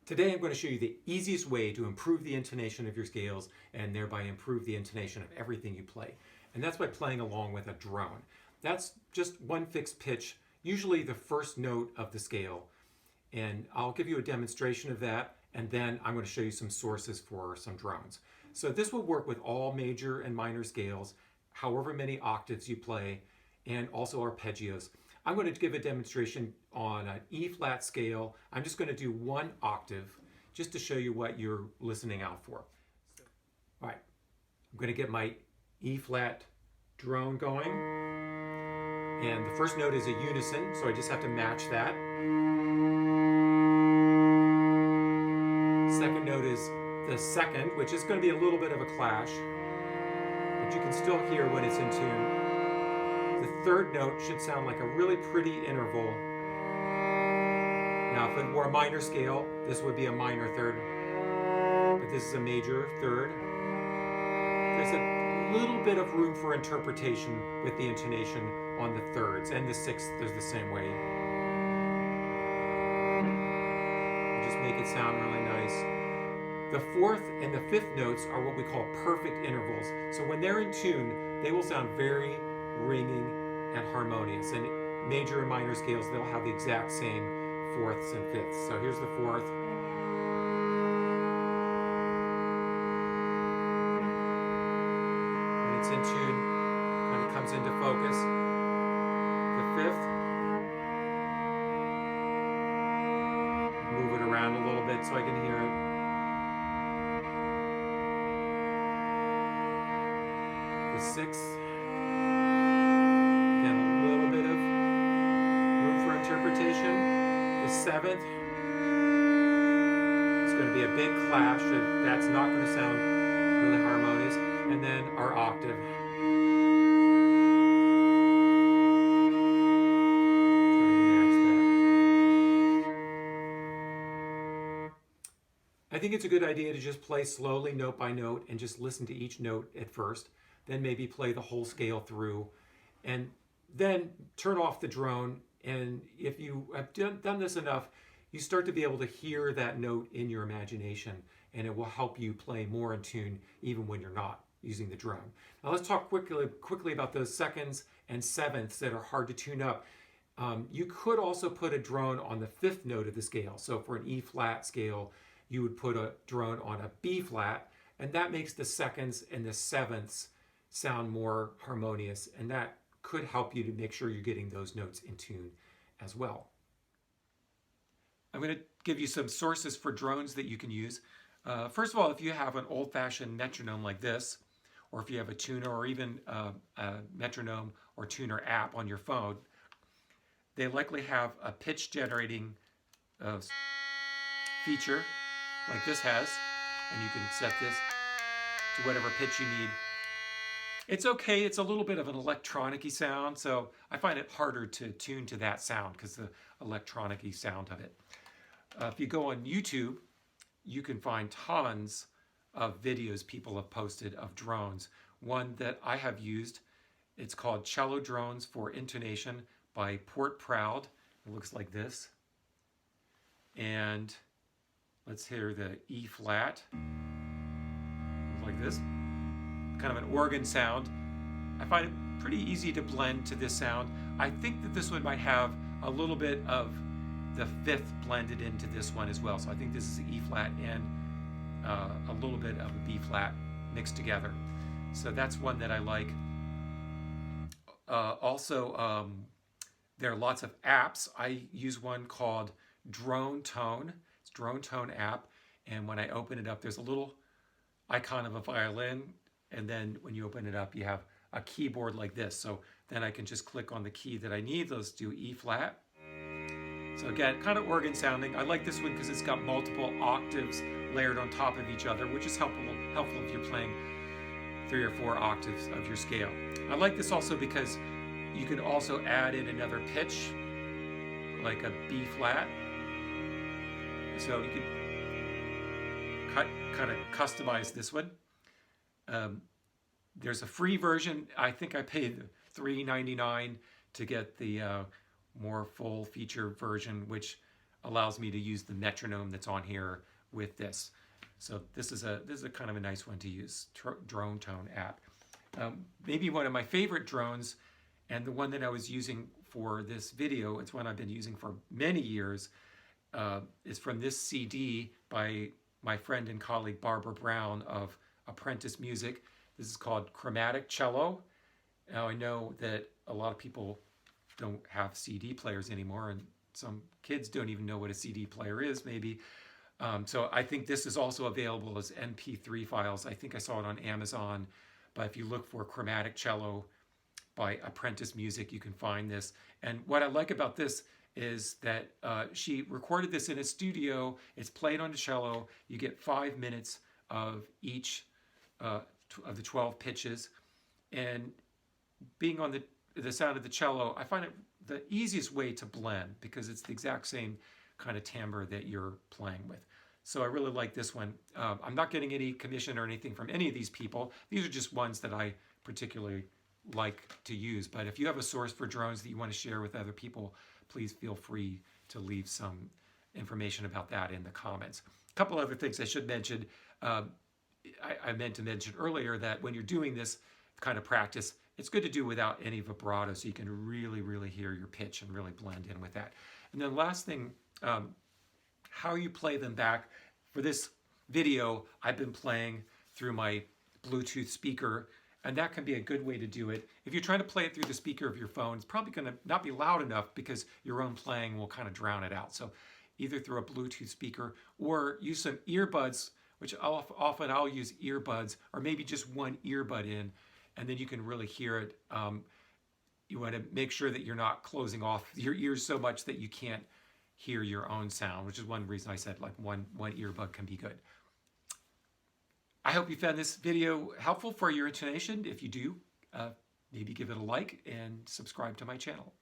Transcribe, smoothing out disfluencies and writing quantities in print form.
Today I'm going to show you the easiest way to improve the intonation of your scales and thereby improve the intonation of everything you play. And that's by playing along with a drone. That's just one fixed pitch, usually the first note of the scale. And I'll give you a demonstration of that, and then I'm going to show you some sources for some drones. So this will work with all major and minor scales, however many octaves you play, and also arpeggios. I'm going to give a demonstration on an E flat scale. I'm just going to do one octave just to show you what you're listening out for. All right, I'm going to get my E flat drone going. And the first note is a unison, so I just have to match that. Second note is the second, which is going to be a little bit of a clash, but you can still hear when it's in tune. The third note should sound like a really pretty interval. Now, if it were a minor scale, this would be a minor third, but this is a major third. There's a little bit of room for interpretation with the intonation on the thirds, and the sixth is the same way. Just make it sound really nice. The fourth and the fifth notes are what we call perfect intervals. So when they're in tune, they will sound very ringing and harmonious. And major and minor scales, they'll have the exact same fourths and fifths. So here's the fourth. When it's in tune, kind of comes into focus. The fifth. Move it around a little bit so I can hear it. The sixth. Interpretation. The seventh is going to be a big clash. That's not going to sound really harmonious. And then our octave. I think it's a good idea to just play slowly, note by note, and just listen to each note at first. Then maybe play the whole scale through. And then turn off the drone. And if you have done this enough, you start to be able to hear that note in your imagination, and it will help you play more in tune even when you're not using the drone. Now let's talk quickly about those seconds and sevenths that are hard to tune up. You could also put a drone on the fifth note of the scale. So for an E flat scale, you would put a drone on a B flat, and that makes the seconds and the sevenths sound more harmonious, and that could help you to make sure you're getting those notes in tune as well. I'm going to give you some sources for drones that you can use. First of all, if you have an old-fashioned metronome like this, or if you have a tuner or even a metronome or tuner app on your phone, they likely have a pitch generating feature like this has, and you can set this to whatever pitch you need. It's okay, it's a little bit of an electronic-y sound, so I find it harder to tune to that sound because the electronic-y sound of it. If you go on YouTube, you can find tons of videos people have posted of drones. One that I have used, it's called Cello Drones for Intonation by Port Proud. It looks like this. And let's hear the E flat. Like this. Kind of an organ sound. I find it pretty easy to blend to this sound. I think that this one might have a little bit of the fifth blended into this one as well. So I think this is an E flat and a little bit of a B flat mixed together. So that's one that I like. Also, there are lots of apps. I use one called Drone Tone. It's Drone Tone app. And when I open it up, there's a little icon of a violin. And then when you open it up, you have a keyboard like this. So then I can just click on the key that I need. Let's do E flat. So again, kind of organ sounding. I like this one because it's got multiple octaves layered on top of each other, which is helpful if you're playing 3 or 4 octaves of your scale. I like this also because you can also add in another pitch, like a B flat. So you can kind of customize this one. There's a free version. I think I paid $3.99 to get the more full feature version, which allows me to use the metronome that's on here with this. So this is a kind of a nice one to use, Drone Tone app. Maybe one of my favorite drones, and the one that I was using for this video, it's one I've been using for many years, is from this CD by my friend and colleague Barbara Brown of Apprentice Music. This is called Chromatic Cello. Now I know that a lot of people don't have CD players anymore, and some kids don't even know what a CD player is, maybe. So I think this is also available as MP3 files. I think I saw it on Amazon, but if you look for Chromatic Cello by Apprentice Music, you can find this. And what I like about this is that she recorded this in a studio. It's played on the cello. You get 5 minutes of each of the 12 pitches. And being on the sound of the cello, I find it the easiest way to blend because it's the exact same kind of timbre that you're playing with. So I really like this one. I'm not getting any commission or anything from any of these people. These are just ones that I particularly like to use. But if you have a source for drones that you want to share with other people, please feel free to leave some information about that in the comments. A couple other things I should mention. I meant to mention earlier that when you're doing this kind of practice, it's good to do without any vibrato so you can really, really hear your pitch and really blend in with that. And then last thing, how you play them back. For this video, I've been playing through my Bluetooth speaker, and that can be a good way to do it. If you're trying to play it through the speaker of your phone, it's probably going to not be loud enough because your own playing will kind of drown it out. So either through a Bluetooth speaker or use some earbuds, which often I'll use earbuds, or maybe just one earbud in, and then you can really hear it. You want to make sure that you're not closing off your ears so much that you can't hear your own sound, which is one reason I said like one earbud can be good. I hope you found this video helpful for your intonation. If you do, maybe give it a like and subscribe to my channel.